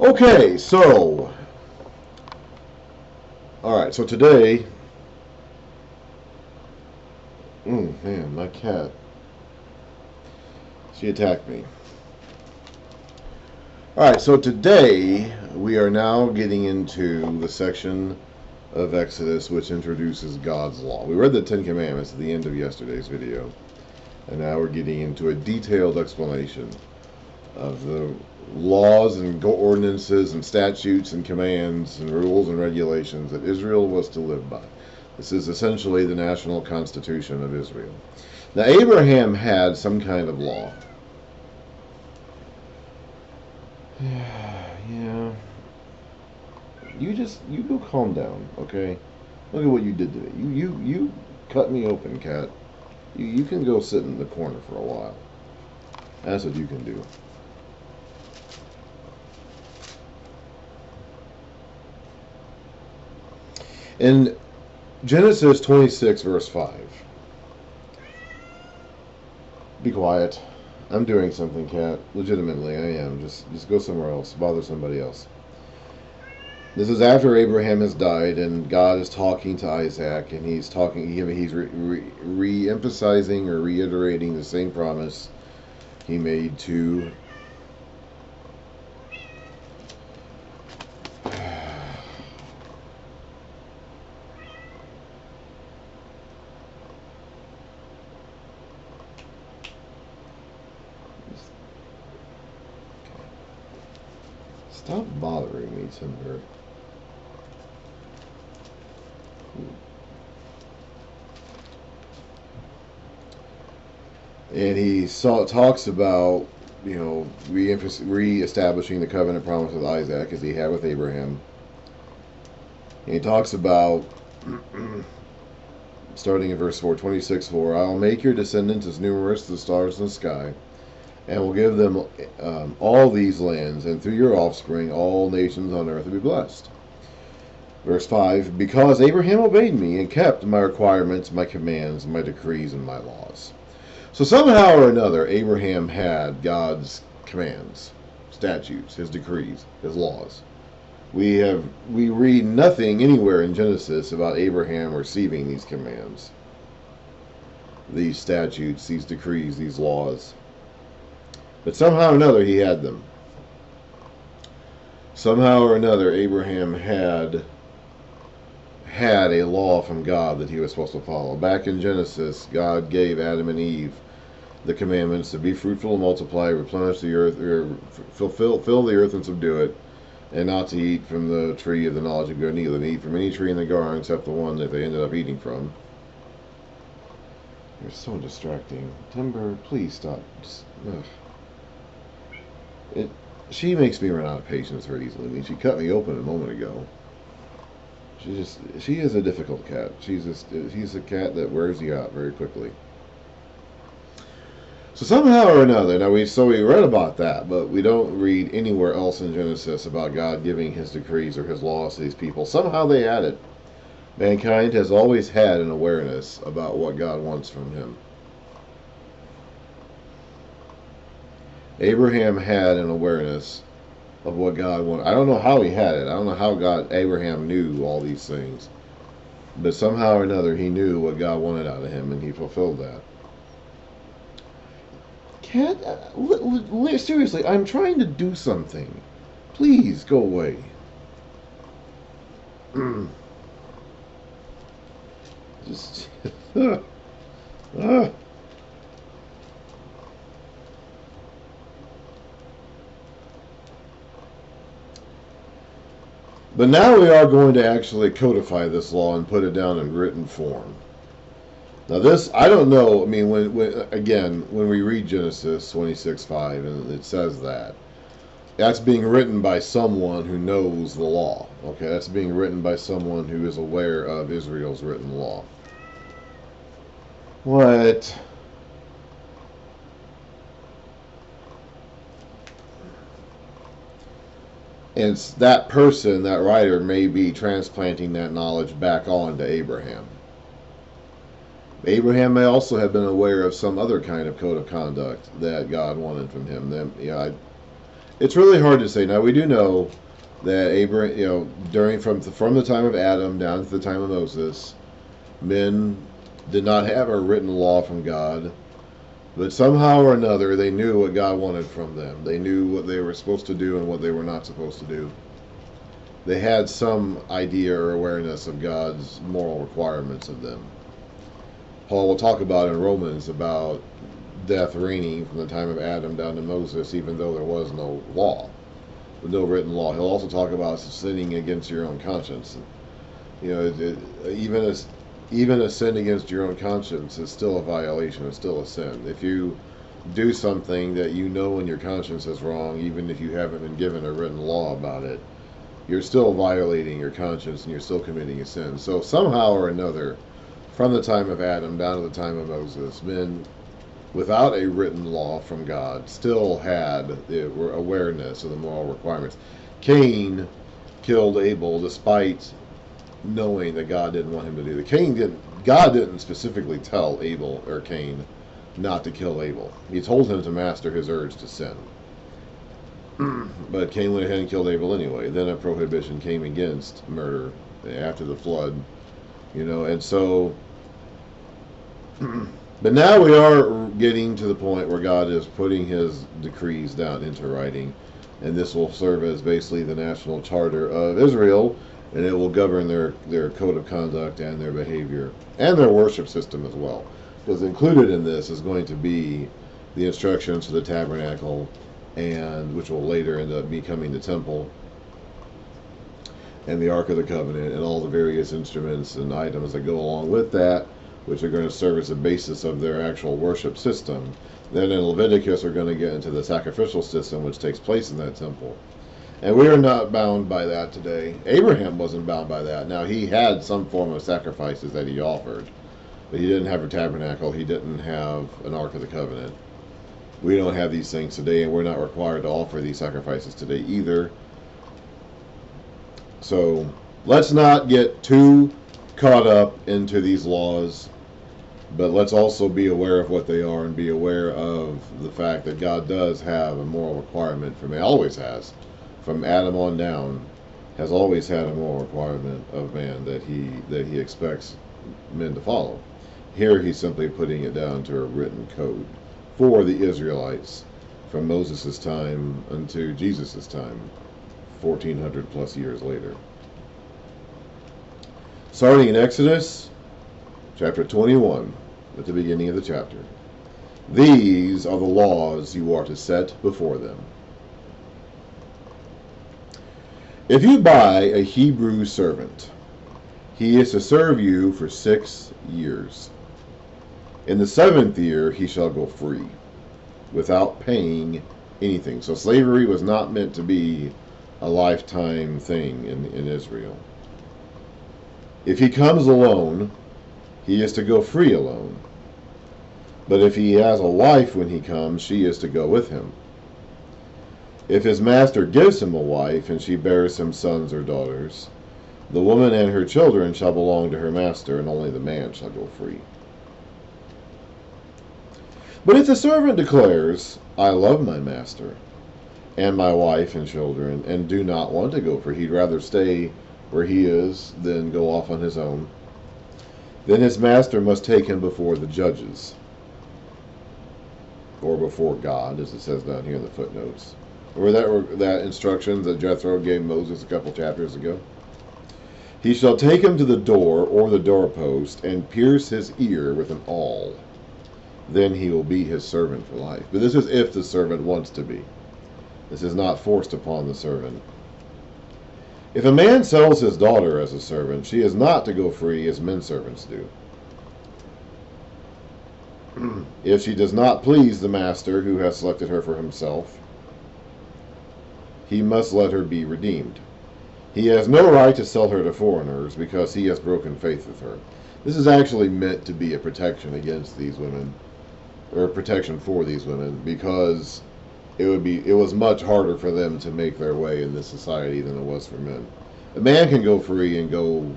Okay, so, alright, so today, man, my cat, she attacked me. Alright, so today we are now getting into the section of Exodus which introduces God's law. We read the Ten Commandments at the end of yesterday's video, and now we're getting into a detailed explanation of the laws and ordinances and statutes and commands and rules and regulations that Israel was to live by. This is essentially the national constitution of Israel. Now, Abraham had some kind of law. Yeah. You go calm down, okay? Look at what you did to me. You cut me open, cat. You can go sit in the corner for a while. That's what you can do. In Genesis 26, verse 5. Be quiet. I'm doing something, cat. Legitimately, I am. Just go somewhere else. Bother somebody else. This is after Abraham has died, and God is talking to Isaac, and he's re-emphasizing or reiterating the same promise he made to Stop bothering me, Timber. And he talks about, re-establishing the covenant promise with Isaac as he had with Abraham. And he talks about, starting in verse 4, 26:4, I will make your descendants as numerous as the stars in the sky, and will give them all these lands, and through your offspring all nations on earth will be blessed. Verse 5, because Abraham obeyed me and kept my requirements, my commands, my decrees, and my laws. So somehow or another, Abraham had God's commands, statutes, his decrees, his laws. We read nothing anywhere in Genesis about Abraham receiving these commands, these statutes, these decrees, these laws. But somehow or another, he had them. Somehow or another, Abraham had a law from God that he was supposed to follow. Back in Genesis, God gave Adam and Eve the commandments to be fruitful and multiply, replenish the earth, fill the earth and subdue it, and not to eat from the tree of the knowledge of good and evil, and eat from any tree in the garden except the one that they ended up eating from. You're so distracting. Timber, please stop. She makes me run out of patience very easily. I mean, she cut me open a moment ago. She is a difficult cat. She's a cat that wears you out very quickly. So somehow or another, we read about that, but we don't read anywhere else in Genesis about God giving his decrees or his laws to these people. Somehow they had it. Mankind has always had an awareness about what God wants from him. Abraham had an awareness of what God wanted. I don't know how he had it. I don't know how Abraham knew all these things. But somehow or another, he knew what God wanted out of him, and he fulfilled that. Cat, seriously, I'm trying to do something. Please, go away. Just... But now we are going to actually codify this law and put it down in written form. Now this, I don't know, I mean, when we read Genesis 26:5 and it says that's being written by someone who knows the law. Okay, that's being written by someone who is aware of Israel's written law. What? And that person, that writer, may be transplanting that knowledge back on to Abraham. Abraham may also have been aware of some other kind of code of conduct that God wanted from him. It's really hard to say. Now we do know that Abraham, during from the time of Adam down to the time of Moses, men did not have a written law from God, but somehow or another they knew what God wanted from them. They knew what they were supposed to do and what they were not supposed to do. They had some idea or awareness of God's moral requirements of them. Paul will talk about in Romans about death reigning from the time of Adam down to Moses, even though there was no law, no written law. He'll also talk about sinning against your own conscience. Even a sin against your own conscience is still a violation. It's still a sin. If you do something that you know in your conscience is wrong, even if you haven't been given a written law about it, you're still violating your conscience and you're still committing a sin. So somehow or another, from the time of Adam down to the time of Moses, men without a written law from God still had the awareness of the moral requirements. Cain killed Abel despite knowing that God didn't want him to do it. God didn't specifically tell Abel or Cain not to kill Abel. He told him to master his urge to sin. But Cain went ahead and killed Abel anyway. Then a prohibition came against murder after the flood, and so. But now we are getting to the point where God is putting his decrees down into writing, and this will serve as basically the national charter of Israel, and it will govern their code of conduct and their behavior and their worship system as well. Because included in this is going to be the instructions to the tabernacle, and which will later end up becoming the temple, and the Ark of the Covenant, and all the various instruments and items that go along with that, which are going to serve as the basis of their actual worship system. Then in Leviticus, we're going to get into the sacrificial system, which takes place in that temple. And we are not bound by that today. Abraham wasn't bound by that. Now, he had some form of sacrifices that he offered, but he didn't have a tabernacle. He didn't have an Ark of the Covenant. We don't have these things today, and we're not required to offer these sacrifices today either. So let's not get too caught up into these laws, but let's also be aware of what they are and be aware of the fact that God does have a moral requirement for man. Always has. From Adam on down, has always had a moral requirement of man that he expects men to follow. Here he's simply putting it down to a written code for the Israelites from Moses' time unto Jesus' time, 1400 plus years later. Starting in Exodus chapter 21, at the beginning of the chapter. These are the laws you are to set before them. If you buy a Hebrew servant, he is to serve you for 6 years. In the 7th year he shall go free, without paying anything. So slavery was not meant to be a lifetime thing in Israel. If he comes alone, he is to go free alone. But if he has a wife when he comes, she is to go with him. If his master gives him a wife, and she bears him sons or daughters, the woman and her children shall belong to her master, and only the man shall go free. But if the servant declares, I love my master, and my wife and children, and do not want to go free, he'd rather stay where he is than go off on his own, then his master must take him before the judges, or before God, as it says down here in the footnotes. Remember that instruction that Jethro gave Moses a couple chapters ago? He shall take him to the door or the doorpost and pierce his ear with an awl. Then he will be his servant for life. But this is if the servant wants to be. This is not forced upon the servant. If a man sells his daughter as a servant, she is not to go free as men servants do. If she does not please the master who has selected her for himself, he must let her be redeemed. He has no right to sell her to foreigners because he has broken faith with her. This is actually meant to be a protection against these women, or a protection for these women, because it was much harder for them to make their way in this society than it was for men. A man can go free and go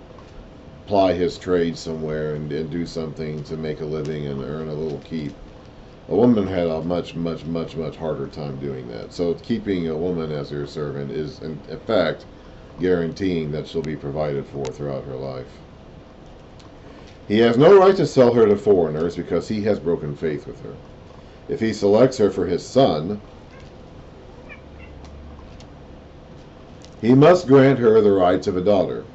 ply his trade somewhere and do something to make a living and earn a little keep. A woman had a much, much, much, much harder time doing that. So keeping a woman as your servant is, in fact, guaranteeing that she'll be provided for throughout her life. He has no right to sell her to foreigners because he has broken faith with her. If he selects her for his son, he must grant her the rights of a daughter.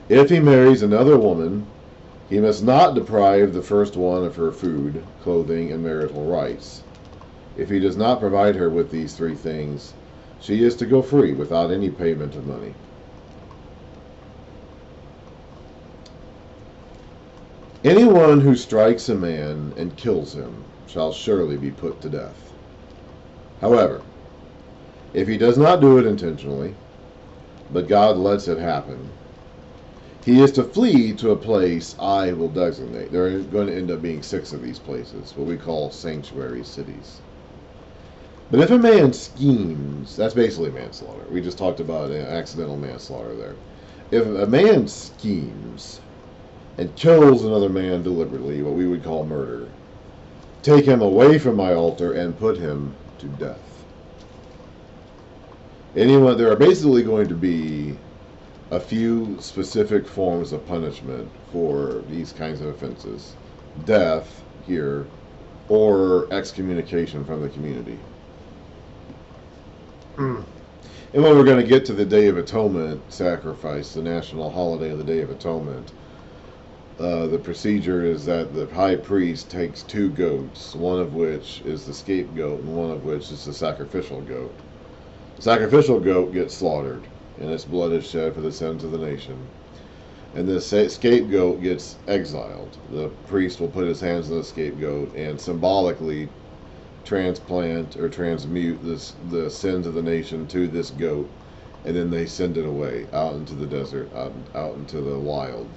If he marries another woman, he must not deprive the first one of her food, clothing, and marital rights. If he does not provide her with these three things, she is to go free without any payment of money. Anyone who strikes a man and kills him shall surely be put to death. However, if he does not do it intentionally, but God lets it happen, he is to flee to a place I will designate. There are going to end up being 6 of these places, what we call sanctuary cities. But if a man schemes, that's basically manslaughter. We just talked about accidental manslaughter there. If a man schemes and kills another man deliberately, what we would call murder, take him away from my altar and put him to death. There are basically going to be a few specific forms of punishment for these kinds of offenses. Death here, or excommunication from the community. And when we're going to get to the Day of Atonement sacrifice, the national holiday of the Day of Atonement, the procedure is that the high priest takes 2 goats, one of which is the scapegoat and one of which is the sacrificial goat. The sacrificial goat gets slaughtered, and its blood is shed for the sins of the nation. And the scapegoat gets exiled. The priest will put his hands on the scapegoat and symbolically transplant or transmute the sins of the nation to this goat, and then they send it away out into the desert, out into the wild.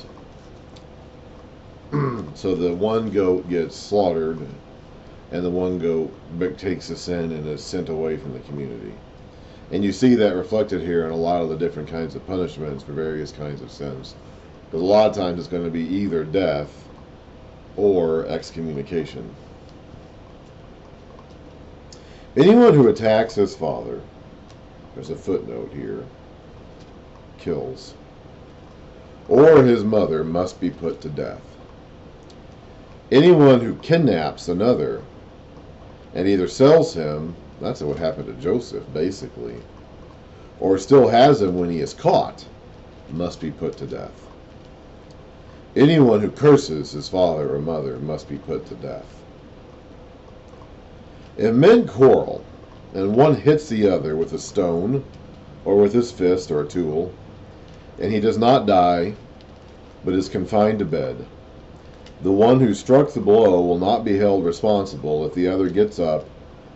So the one goat gets slaughtered, and the one goat takes the sin and is sent away from the community. And you see that reflected here in a lot of the different kinds of punishments for various kinds of sins. Because a lot of times it's going to be either death or excommunication. Anyone who attacks his father, there's a footnote here, kills, or his mother must be put to death. Anyone who kidnaps another and either sells him, that's what happened to Joseph basically, or still has him when he is caught, must be put to death. Anyone who curses his father or mother must be put to death. If men quarrel and one hits the other with a stone or with his fist or a tool, and he does not die but is confined to bed, the one who struck the blow will not be held responsible if the other gets up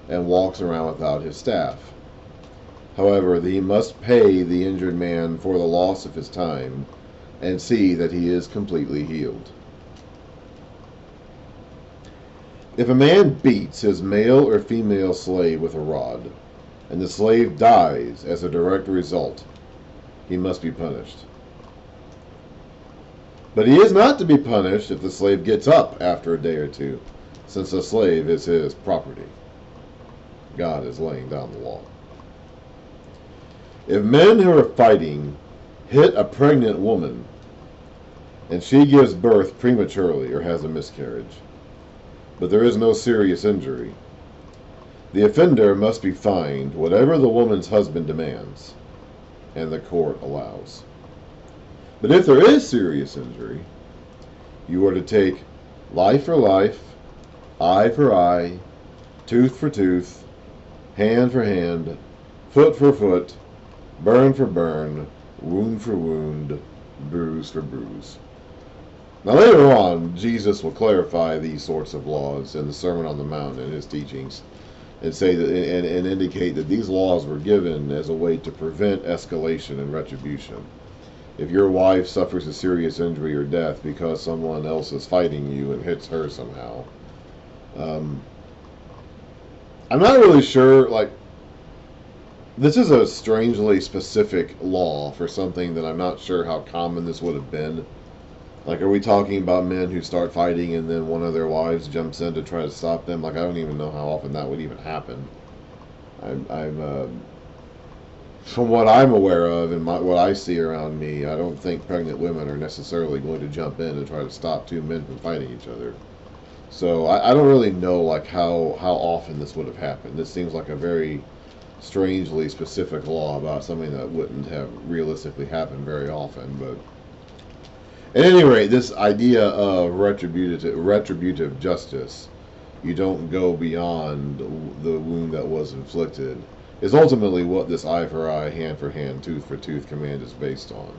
and walks around without his staff. However, he must pay the injured man for the loss of his time and see that he is completely healed. If a man beats his male or female slave with a rod, and the slave dies as a direct result, he must be punished. But he is not to be punished if the slave gets up after a day or two, since the slave is his property. God is laying down the law. If men who are fighting hit a pregnant woman, and she gives birth prematurely or has a miscarriage, but there is no serious injury, the offender must be fined whatever the woman's husband demands and the court allows. But if there is serious injury, you are to take life for life, eye for eye, tooth for tooth, hand for hand, foot for foot, burn for burn, wound for wound, bruise for bruise. Now later on, Jesus will clarify these sorts of laws in the Sermon on the Mount and his teachings, and say that and indicate that these laws were given as a way to prevent escalation and retribution. If your wife suffers a serious injury or death because someone else is fighting you and hits her somehow, I'm not really sure, like, this is a strangely specific law for something that I'm not sure how common this would have been. Like, are we talking about men who start fighting and then one of their wives jumps in to try to stop them? Like, I don't even know how often that would even happen. I'm from what I'm aware of and what I see around me, I don't think pregnant women are necessarily going to jump in and try to stop two men from fighting each other. So I don't really know like how often this would have happened. This seems like a very strangely specific law about something that wouldn't have realistically happened very often. But at any rate, this idea of retributive justice, you don't go beyond the wound that was inflicted, is ultimately what this eye for eye, hand for hand, tooth for tooth command is based on.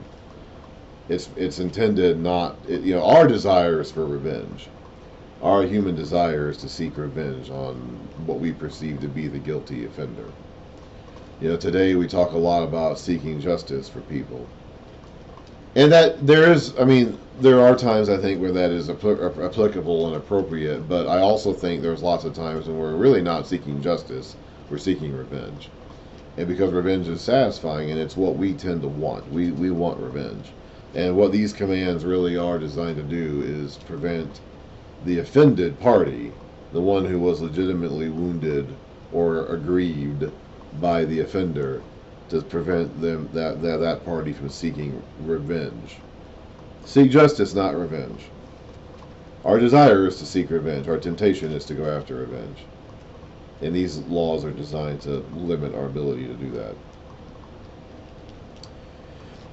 It's intended not, our desire is for revenge. Our human desire is to seek revenge on what we perceive to be the guilty offender. Today we talk a lot about seeking justice for people. And that there are times I think where that is applicable and appropriate, but I also think there's lots of times when we're really not seeking justice, we're seeking revenge. And because revenge is satisfying and it's what we tend to want, we want revenge. And what these commands really are designed to do is prevent the offended party, the one who was legitimately wounded or aggrieved by the offender, to prevent that party from seeking revenge. Seek justice, not revenge. Our desire is to seek revenge. Our temptation is to go after revenge. And these laws are designed to limit our ability to do that.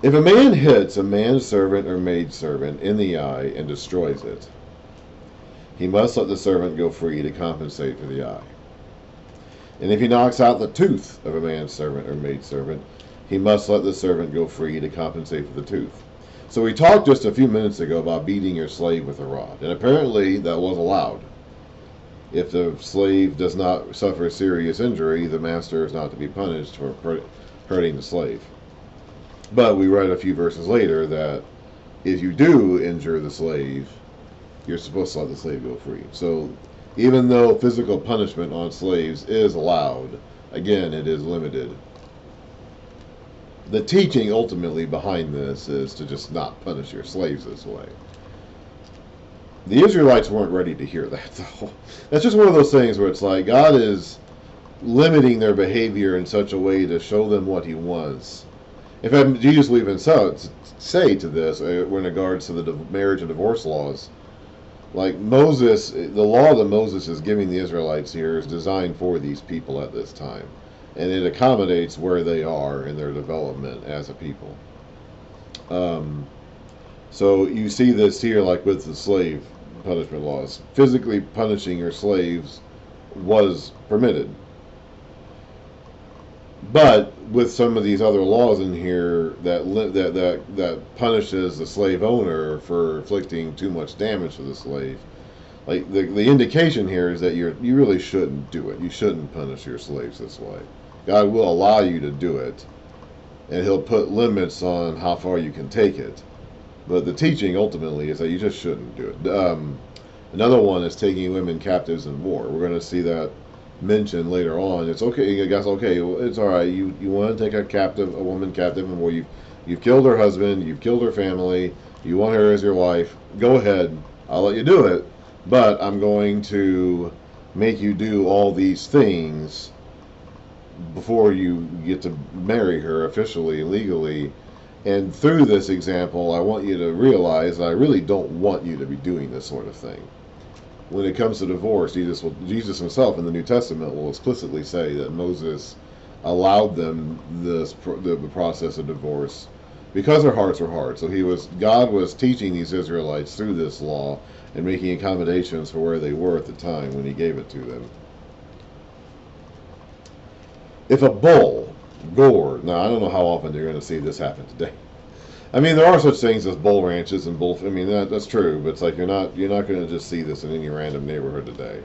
If a man hits a manservant or maidservant in the eye and destroys it, he must let the servant go free to compensate for the eye. And if he knocks out the tooth of a manservant or maidservant, he must let the servant go free to compensate for the tooth. So we talked just a few minutes ago about beating your slave with a rod, and apparently that was allowed. If the slave does not suffer serious injury, the master is not to be punished for hurting the slave. But we read a few verses later that if you do injure the slave, you're supposed to let the slave go free. So even though physical punishment on slaves is allowed, again, it is limited. The teaching ultimately behind this is to just not punish your slaves this way. The Israelites weren't ready to hear that, though. That's just one of those things where it's like God is limiting their behavior in such a way to show them what He wants. In fact, Jesus will even say to this in regards to the marriage and divorce laws. Like Moses, the law that Moses is giving the Israelites here is designed for these people at this time. And it accommodates where they are in their development as a people. So you see this here like with the slave punishment laws. Physically punishing your slaves was permitted. But with some of these other laws in here that punishes the slave owner for inflicting too much damage to the slave, like the indication here is that you really shouldn't do it. You shouldn't punish your slaves this way. God will allow you to do it, and He'll put limits on how far you can take it. But the teaching ultimately is that you just shouldn't do it. Another one is taking women captives in war. We're going to see that mentioned later on. It's okay, guys. Okay, well, it's all right. You want to take a woman captive in war. You've killed her husband. You've killed her family. You want her as your wife. Go ahead. I'll let you do it. But I'm going to make you do all these things before you get to marry her officially, legally. And through this example, I want you to realize that I really don't want you to be doing this sort of thing. When it comes to divorce, Jesus Himself in the New Testament will explicitly say that Moses allowed them the process of divorce because their hearts were hard. So God was teaching these Israelites through this law and making accommodations for where they were at the time when He gave it to them. If a bull gored, now I don't know how often you're going to see this happen today. I mean, there are such things as bull ranches and bull. I mean, that's true, but it's like you're not going to just see this in any random neighborhood today.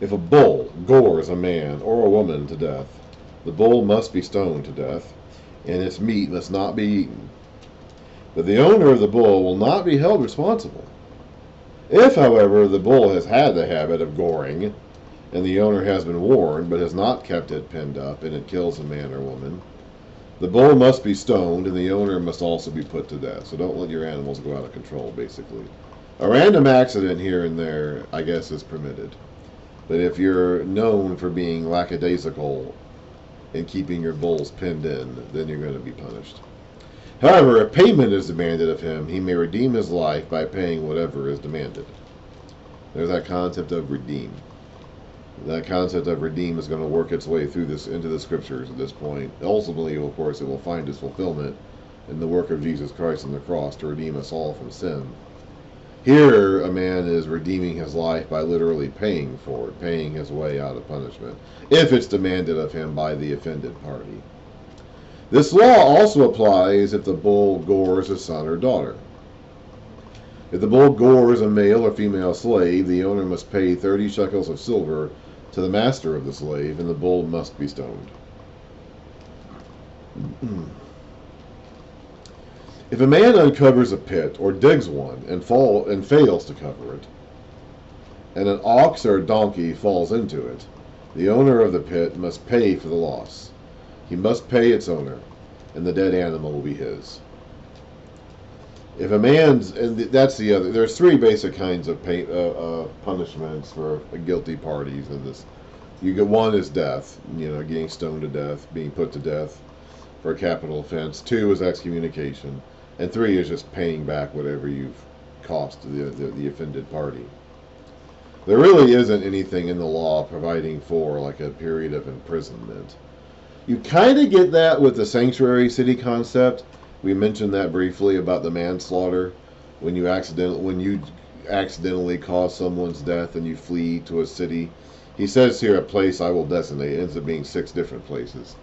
If a bull gores a man or a woman to death, the bull must be stoned to death, and its meat must not be eaten. But the owner of the bull will not be held responsible. If, however, the bull has had the habit of goring, and the owner has been warned but has not kept it pinned up, and it kills a man or woman, The bull must be stoned, and the owner must also be put to death. So don't let your animals go out of control, basically. A random accident here and there, I guess, is permitted. But if you're known for being lackadaisical and keeping your bulls pinned in, then you're going to be punished. However, if payment is demanded of him, he may redeem his life by paying whatever is demanded. There's that concept of redeem. That concept of redeem is going to work its way through this into the scriptures at this point. Ultimately, of course, it will find its fulfillment in the work of Jesus Christ on the cross to redeem us all from sin. Here, a man is redeeming his life by literally paying for it, paying his way out of punishment, if it's demanded of him by the offended party. This law also applies if the bull gores a son or daughter. If the bull gores a male or female slave, the owner must pay 30 shekels of silver to the master of the slave, and the bull must be stoned. If a man uncovers a pit or digs one and fails to cover it, and an ox or a donkey falls into it, the owner of the pit must pay for the loss. He must pay its owner, and the dead animal will be his. If a man's, and that's the other, there's three basic kinds of punishments for guilty parties in this. You get one is death, getting stoned to death, being put to death for a capital offense. 2 is excommunication, and 3 is just paying back whatever you've cost the offended party. There really isn't anything in the law providing for like a period of imprisonment. You kind of get that with the sanctuary city concept. We mentioned that briefly about the manslaughter, when you accidentally cause someone's death and you flee to a city. He says here, a place I will designate. It ends up being 6 different places.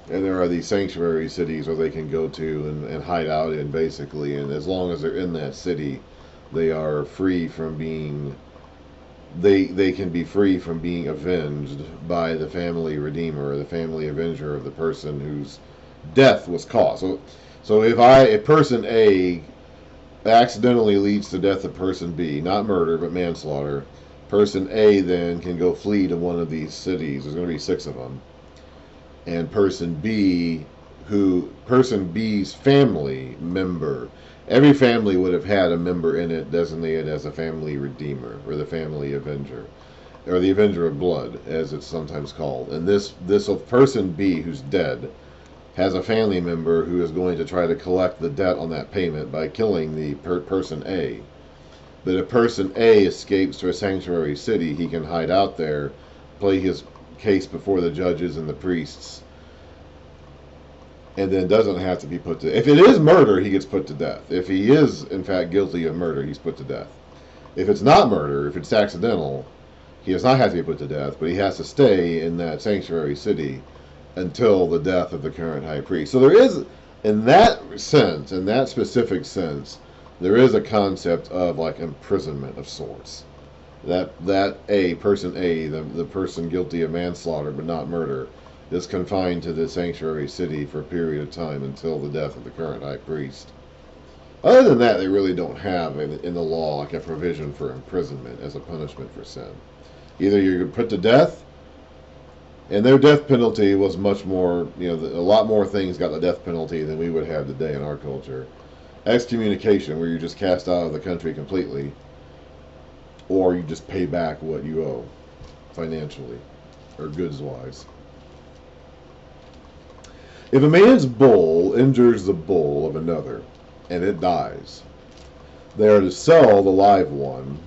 And there are these sanctuary cities where they can go to and hide out in, basically. And as long as they're in that city, they are free from being... They can be free from being avenged by the family redeemer or the family avenger of the person whose death was caused. So if person A accidentally leads to death of person B, not murder but manslaughter, person A then can go flee to one of these cities. There's going to be 6 of them. And person B's family member, every family would have had a member in it designated as a family redeemer or the family avenger, or the avenger of blood, as it's sometimes called. And this person B who's dead has a family member who is going to try to collect the debt on that payment by killing the person A. But if person A escapes to a sanctuary city, he can hide out there, play his case before the judges and the priests, and then doesn't have to be put to... If it is murder, he gets put to death. If he is, in fact, guilty of murder, he's put to death. If it's not murder, if it's accidental, he does not have to be put to death, but he has to stay in that sanctuary city until the death of the current high priest. So there is, in that sense, in that specific sense, there is a concept of like imprisonment of sorts. That person A, the person guilty of manslaughter but not murder, is confined to the sanctuary city for a period of time until the death of the current high priest. Other than that, they really don't have in the law like a provision for imprisonment as a punishment for sin. Either you're put to death, and their death penalty was much more, a lot more things got the death penalty than we would have today in our culture. Excommunication, where you're just cast out of the country completely, or you just pay back what you owe financially or goods-wise. If a man's bull injures the bull of another and it dies, they are to sell the live one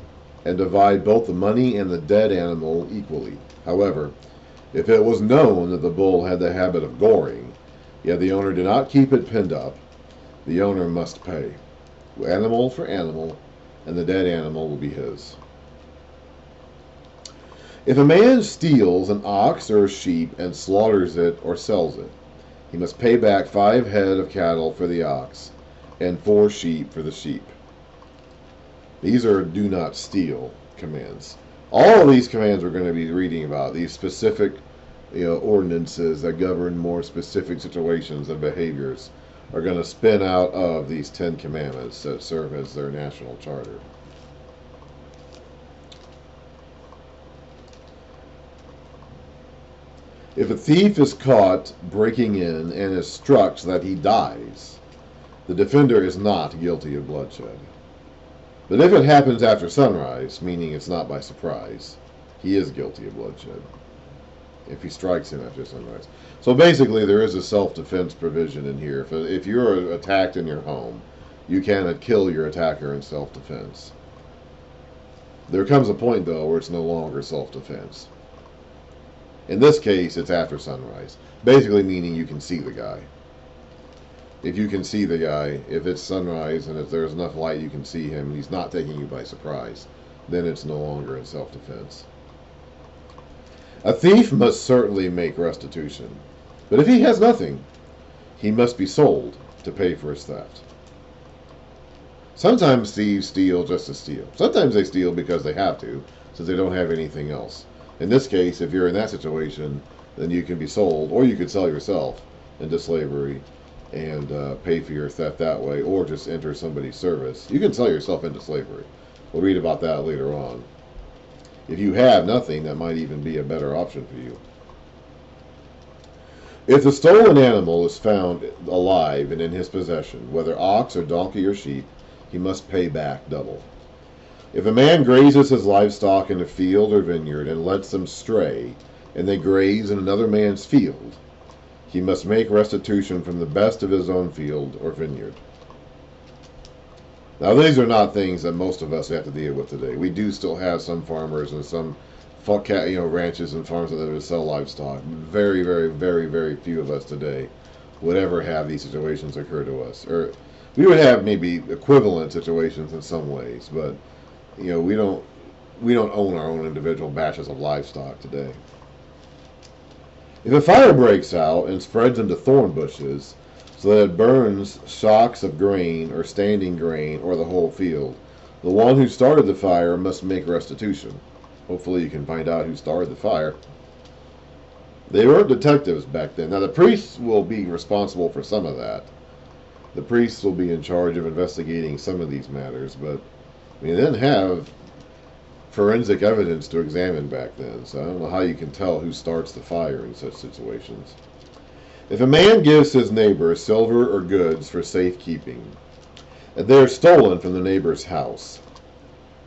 and divide both the money and the dead animal equally. However, if it was known that the bull had the habit of goring, yet the owner did not keep it pinned up, the owner must pay, animal for animal, and the dead animal will be his. If a man steals an ox or a sheep and slaughters it or sells it, he must pay back 5 head of cattle for the ox and 4 sheep for the sheep. These are do not steal commands. All of these commands we're going to be reading about, these specific ordinances that govern more specific situations and behaviors, are going to spin out of these 10 commandments that serve as their national charter. If a thief is caught breaking in and is struck so that he dies, the defender is not guilty of bloodshed. But if it happens after sunrise, meaning it's not by surprise, he is guilty of bloodshed if he strikes him after sunrise. So basically, there is a self-defense provision in here. If you're attacked in your home, you cannot kill your attacker in self-defense. There comes a point, though, where it's no longer self-defense. In this case, it's after sunrise. Basically meaning you can see the guy. If you can see the guy, if it's sunrise and if there's enough light you can see him and he's not taking you by surprise, then it's no longer in self-defense. A thief must certainly make restitution, but if he has nothing, he must be sold to pay for his theft. Sometimes thieves steal just to steal. Sometimes they steal because they have to, since they don't have anything else. In this case, if you're in that situation, then you can be sold, or you could sell yourself into slavery and pay for your theft that way, or just enter somebody's service. You can sell yourself into slavery. We'll read about that later on. If you have nothing, that might even be a better option for you. If the stolen animal is found alive and in his possession, whether ox or donkey or sheep, he must pay back double. If a man grazes his livestock in a field or vineyard and lets them stray, and they graze in another man's field, he must make restitution from the best of his own field or vineyard. Now, these are not things that most of us have to deal with today. We do still have some farmers and some ranches and farms that sell livestock. Very, very, very, very few of us today would ever have these situations occur to us. Or we would have maybe equivalent situations in some ways, but we don't own our own individual batches of livestock today. If a fire breaks out and spreads into thorn bushes, so that it burns shocks of grain or standing grain or the whole field, the one who started the fire must make restitution. Hopefully you can find out who started the fire. They weren't detectives back then. Now the priests will be responsible for some of that. The priests will be in charge of investigating some of these matters, but they didn't have forensic evidence to examine back then, so I don't know how you can tell who starts the fire in such situations. If a man gives his neighbor silver or goods for safekeeping, and they are stolen from the neighbor's house,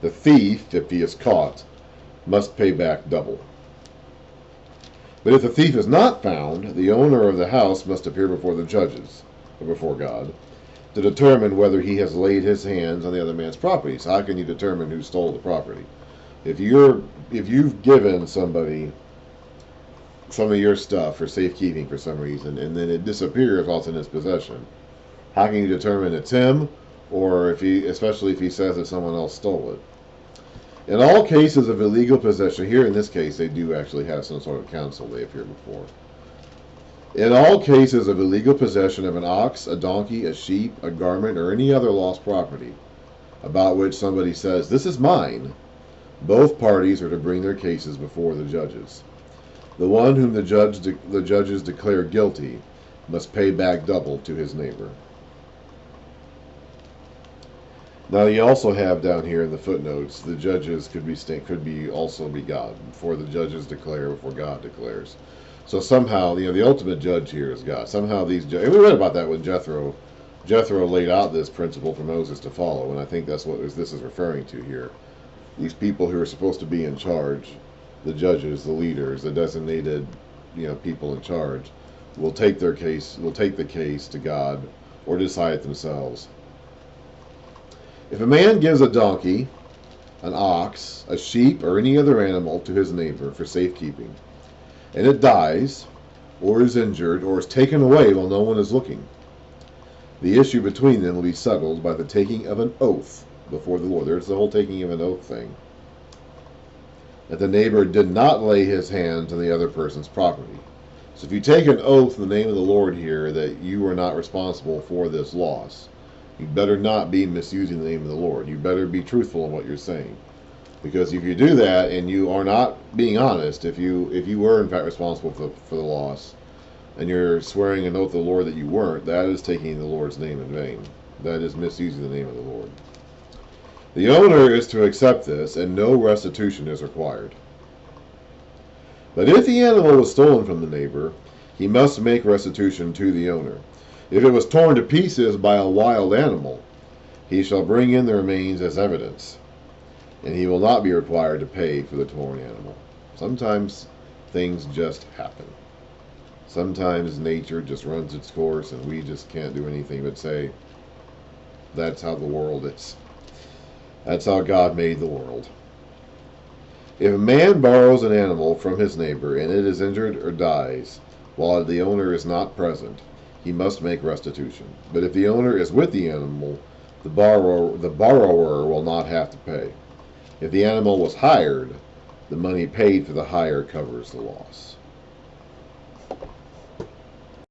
the thief, if he is caught, must pay back double. But if the thief is not found, the owner of the house must appear before the judges, or before God, to determine whether he has laid his hands on the other man's property. So how can you determine who stole the property? If you've given somebody some of your stuff for safekeeping for some reason, and then it disappears while it's in his possession, how can you determine it's him, or especially if he says that someone else stole it? In all cases of illegal possession, here in this case they do actually have some sort of counsel they appear before. In all cases of illegal possession of an ox, a donkey, a sheep, a garment, or any other lost property, about which somebody says, "This is mine," both parties are to bring their cases before the judges. The one whom the judges declare guilty must pay back double to his neighbor. Now you also have down here in the footnotes, the judges could also be God, before the judges declare, before God declares. So somehow, the ultimate judge here is God. Somehow and we read about that when Jethro laid out this principle for Moses to follow, and I think that's what this is referring to here. These people who are supposed to be in charge, the judges, the leaders, the designated, people in charge, will take the case to God or decide it themselves. If a man gives a donkey, an ox, a sheep, or any other animal to his neighbor for safekeeping, and it dies, or is injured, or is taken away while no one is looking, the issue between them will be settled by the taking of an oath before the Lord. There's the whole taking of an oath thing. That the neighbor did not lay his hands on the other person's property. So if you take an oath in the name of the Lord here that you are not responsible for this loss, you better not be misusing the name of the Lord. You better be truthful in what you're saying. Because if you do that and you are not being honest, if you were in fact responsible for the loss, and you're swearing an oath to the Lord that you weren't, that is taking the Lord's name in vain. That is misusing the name of the Lord. The owner is to accept this, and no restitution is required. But if the animal was stolen from the neighbor, he must make restitution to the owner. If it was torn to pieces by a wild animal, he shall bring in the remains as evidence, and he will not be required to pay for the torn animal. Sometimes things just happen. Sometimes nature just runs its course and we just can't do anything but say, that's how the world is. That's how God made the world. If a man borrows an animal from his neighbor and it is injured or dies while the owner is not present, he must make restitution. But if the owner is with the animal, the borrower will not have to pay. If the animal was hired, the money paid for the hire covers the loss.